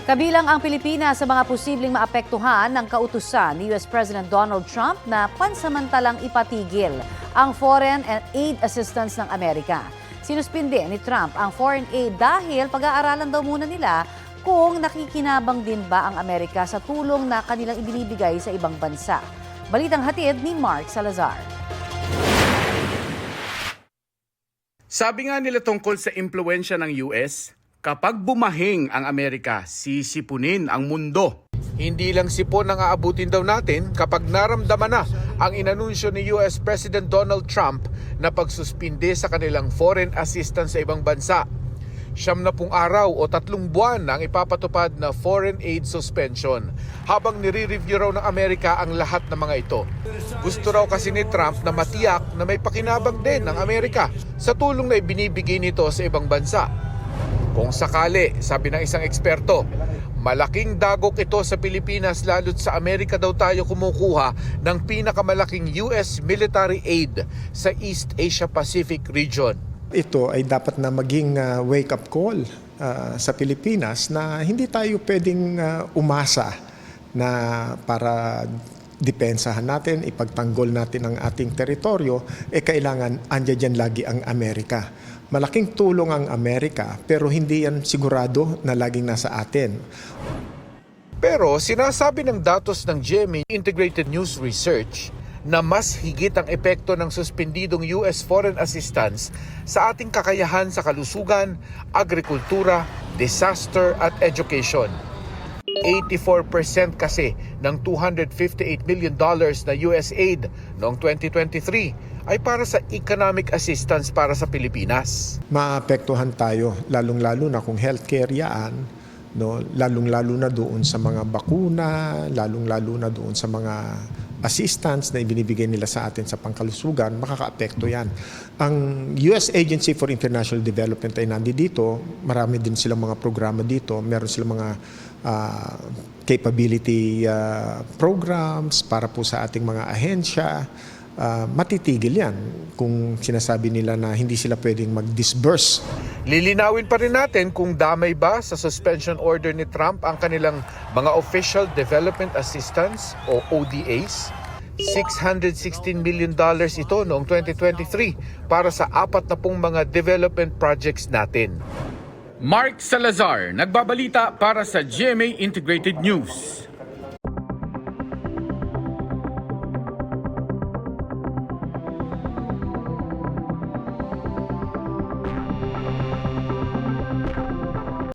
Kabilang ang Pilipinas sa mga posibleng maapektuhan ng kautusan ni US President Donald Trump na pansamantalang ipatigil ang foreign and aid assistance ng Amerika. Sinuspinde ni Trump ang foreign aid dahil pag-aaralan daw muna nila kung nakikinabang din ba ang Amerika sa tulong na kanilang ibinibigay sa ibang bansa. Balitang hatid ni Mark Salazar. Sabi nga nila tungkol sa impluwensya ng US, kapag bumahing ang Amerika, sisipunin ang mundo. Hindi lang sipon ang aabutin daw natin kapag naramdaman na ang inanunsyo ni US President Donald Trump na pagsuspinde sa kanilang foreign assistance sa ibang bansa. 70 araw o 3 buwan na ang ipapatupad na foreign aid suspension habang nire-review raw ng Amerika ang lahat ng mga ito. Gusto raw kasi ni Trump na matiyak na may pakinabang din ng Amerika sa tulong na ibinibigay nito sa ibang bansa. Kung sakali, sabi ng isang eksperto, malaking dagok ito sa Pilipinas lalo't sa Amerika daw tayo kumukuha ng pinakamalaking US military aid sa East Asia Pacific region. Ito ay dapat na maging wake-up call sa Pilipinas na hindi tayo pwedeng umasa na para depensahan natin, ipagtanggol natin ang ating teritoryo, kailangan andyan dyan lagi ang Amerika. Malaking tulong ang Amerika pero hindi yan sigurado na laging nasa atin. Pero sinasabi ng datos ng GMA Integrated News Research na mas higit ang epekto ng suspendidong US foreign assistance sa ating kakayahan sa kalusugan, agrikultura, disaster at education. 84% kasi ng $258 million na US aid noong 2023 ay para sa economic assistance para sa Pilipinas. Maapektuhan tayo lalong-lalo na kung healthcare yan, no? Lalong-lalo na doon sa mga bakuna, lalong-lalo na doon sa mga assistance na ibinibigay nila sa atin sa pangkalusugan, makakaapekto yan. Ang US Agency for International Development ay nandito, marami din silang mga programa dito, meron silang mga capability programs para po sa ating mga ahensya. Matitigil yan kung sinasabi nila na hindi sila pwedeng mag-disburse. Lilinawin pa rin natin kung damay ba sa suspension order ni Trump ang kanilang mga Official Development Assistance o ODAs. $616 million ito noong 2023 para sa 40 mga development projects natin. Mark Salazar, nagbabalita para sa GMA Integrated News.